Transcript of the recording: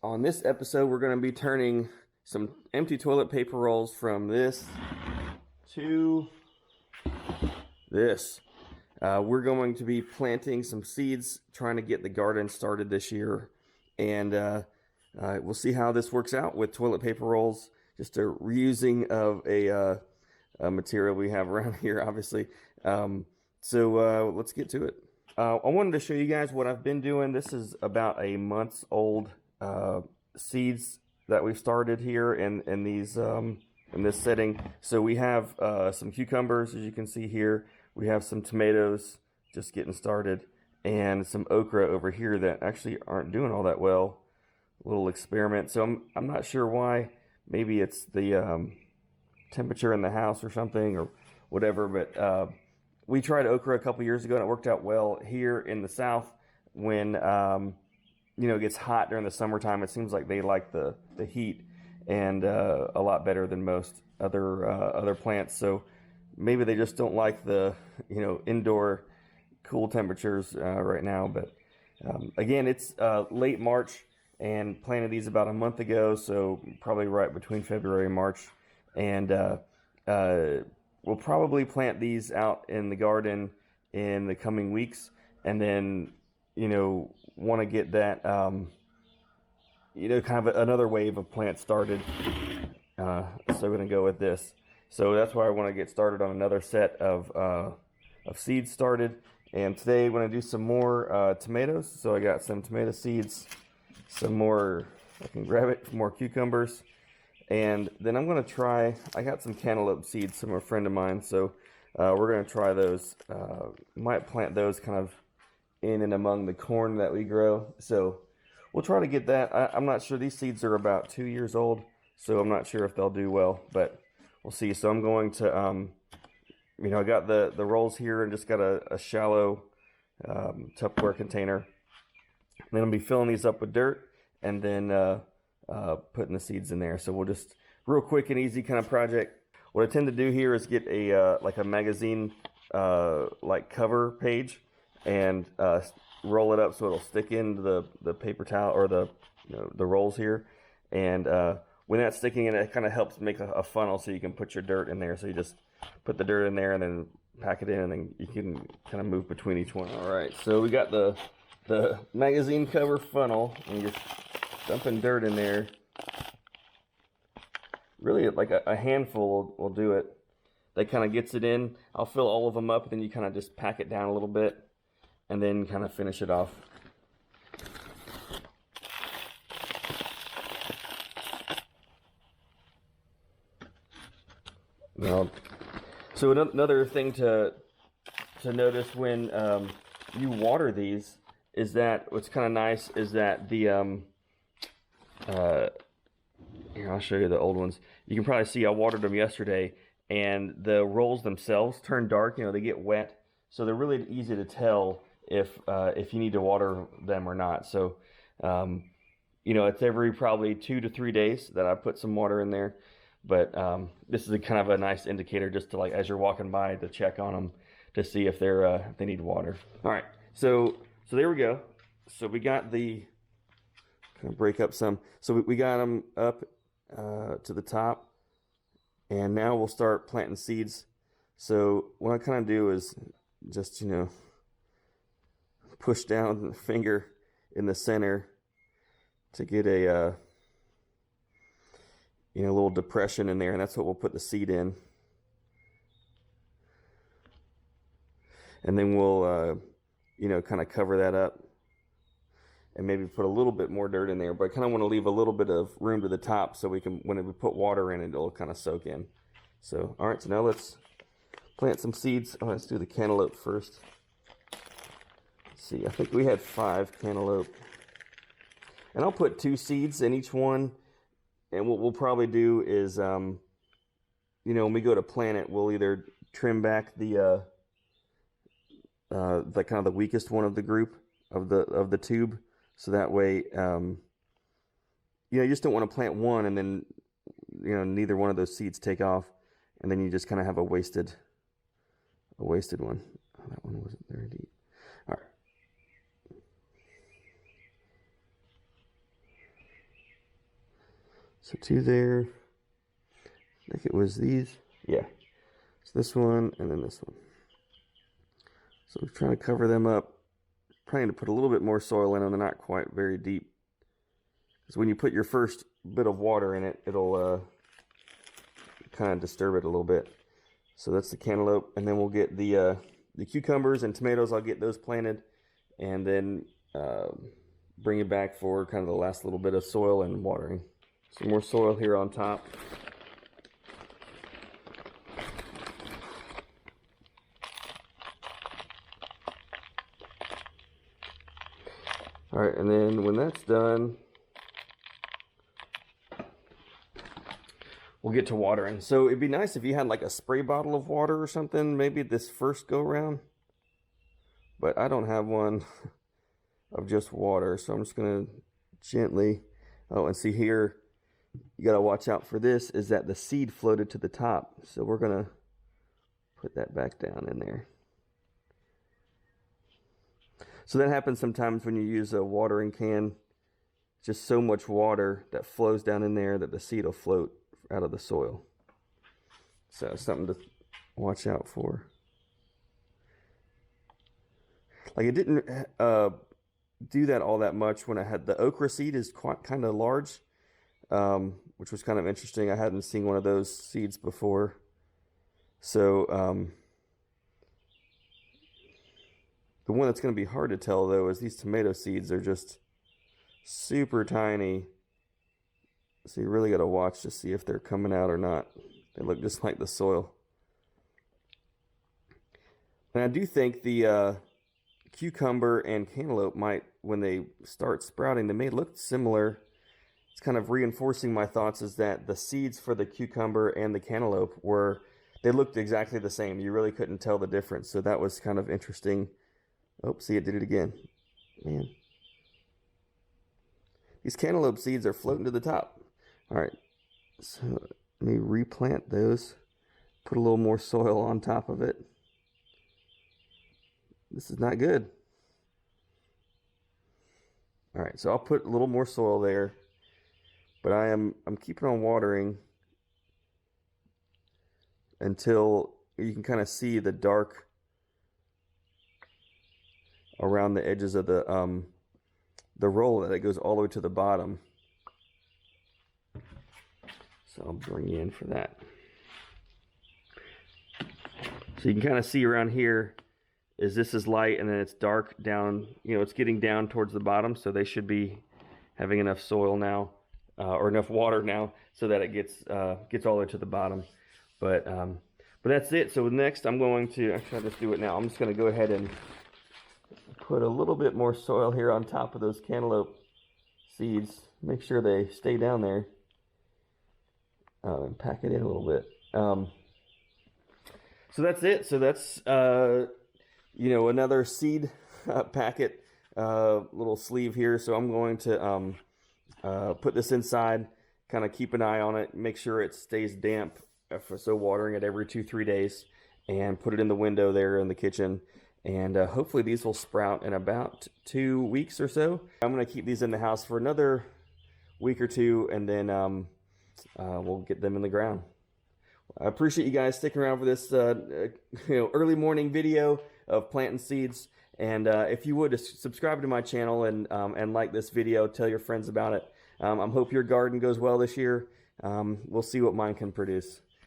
On this episode, we're going to be turning some empty toilet paper rolls from this to this. We're going to be planting some seeds, trying to get the garden started this year, and we'll see how this works out with toilet paper rolls. Just a reusing of a material we have around here, obviously. So let's get to it. I wanted to show you guys what I've been doing. This is about a month's old seeds that we've started here in these in this setting. So we have some cucumbers, as you can see here. We have some tomatoes just getting started, and some okra over here that actually aren't doing all that well. A little experiment. So I'm not sure why. Maybe it's the temperature in the house or something or whatever. But we tried okra a couple years ago and it worked out well. Here in the South, when it gets hot during the summertime, it seems like they like the heat and a lot better than most other plants. So maybe they just don't like the indoor cool temperatures right now. But again, it's late March and planted these about a month ago, so probably right between February and March. And we'll probably plant these out in the garden in the coming weeks, and then want to get that kind of another wave of plants started. So we're going to go with this. So that's why I want to get started on another set of seeds started. And today we're going to do some more tomatoes. So I got some tomato seeds, some more, I can grab it, more cucumbers. And then I'm going to try, I got some cantaloupe seeds from a friend of mine. So we're going to try those. Might plant those kind of in and among the corn that we grow. So we'll try to get that. I'm not sure. These seeds are about 2 years old, so I'm not sure if they'll do well, but we'll see. So I'm going to, I got the rolls here and just got a shallow Tupperware container. Then I'll be filling these up with dirt and then putting the seeds in there. So we'll just, real quick and easy kind of project. What I tend to do here is get a magazine like cover page and roll it up so it'll stick into the paper towel or the rolls here. And when that's sticking in, it kind of helps make a funnel so you can put your dirt in there. So you just put the dirt in there and then pack it in, and then you can kind of move between each one. All right, so we got the magazine cover funnel, and you're dumping dirt in there. Really, like a handful will do it. That kind of gets it in. I'll fill all of them up, and then you kind of just pack it down a little bit and then kind of finish it off. Now, so another thing to notice when you water these is that what's kind of nice is that the here, I'll show you the old ones. You can probably see I watered them yesterday, and the rolls themselves turn dark. They get wet, so they're really easy to tell if you need to water them or not. So it's every probably 2 to 3 days that I put some water in there. But this is a kind of a nice indicator just to, like, as you're walking by, to check on them to see if they need water. All right, so there we go. So we got the, kind of break up some. So we got them up to the top, and now we'll start planting seeds. So what I kind of do is just push down the finger in the center to get a little depression in there, and that's what we'll put the seed in. And then we'll kind of cover that up and maybe put a little bit more dirt in there, but I kind of want to leave a little bit of room to the top so we can, when we put water in, it'll kind of soak in. So all right, so now let's plant some seeds. Oh, let's do the cantaloupe first. See, I think we had 5 cantaloupe, and I'll put 2 seeds in each one. And what we'll probably do is, when we go to plant it, we'll either trim back the kind of the weakest one of the group of the tube, so that way, you just don't want to plant one and then neither one of those seeds take off, and then you just kind of have a wasted one. Oh, that one wasn't very deep. All right. So 2 there. I think it was these. Yeah. So this one and then this one. So we're trying to cover them up. Trying to put a little bit more soil in them. They're not quite very deep. Because when you put your first bit of water in it, it'll kind of disturb it a little bit. So that's the cantaloupe, and then we'll get the cucumbers and tomatoes. I'll get those planted, and then bring it back for kind of the last little bit of soil and watering. Some more soil here on top. All right, and then when that's done, we'll get to watering. So it'd be nice if you had like a spray bottle of water or something, maybe this first go round. But I don't have one of just water, so I'm just gonna gently, oh, and see here, you gotta watch out for this, is that the seed floated to the top. So we're gonna put that back down in there. So that happens sometimes when you use a watering can. Just so much water that flows down in there that the seed will float out of the soil. So something to watch out for. Like it didn't do that all that much when I had the okra seed is quite kind of large, which was kind of interesting. I hadn't seen one of those seeds before. So the one that's going to be hard to tell though is these tomato seeds are just super tiny. So you really got to watch to see if they're coming out or not. They look just like the soil. And I do think the cucumber and cantaloupe might, when they start sprouting, they may look similar. It's kind of reinforcing my thoughts is that the seeds for the cucumber and the cantaloupe they looked exactly the same. You really couldn't tell the difference. So that was kind of interesting. Oh, see, it did it again. Man. These cantaloupe seeds are floating to the top. All right, so let me replant those. Put a little more soil on top of it. This is not good. All right, so I'll put a little more soil there, but I'm keeping on watering until you can kind of see the dark around the edges of the roll that it goes all the way to the bottom. So I'll bring you in for that. So you can kind of see around here is this is light and then it's dark down, you know, it's getting down towards the bottom, so they should be having enough soil now, or enough water now, so that it gets all the way to the bottom. But that's it. So next I'm going to, actually I'll just do it now. I'm just going to go ahead and put a little bit more soil here on top of those cantaloupe seeds. Make sure they stay down there. And pack it in a little bit. So that's it. So that's you know, another seed packet, little sleeve here. So I'm going to put this inside, kind of keep an eye on it, make sure it stays damp. So watering it every 2-3 days, and put it in the window there in the kitchen. And hopefully these will sprout in about 2 weeks or so. I'm going to keep these in the house for another week or two, and then we'll get them in the ground. I appreciate you guys sticking around for this early morning video of planting seeds. And if you would, subscribe to my channel and like this video, tell your friends about it. I hope your garden goes well this year. We'll see what mine can produce.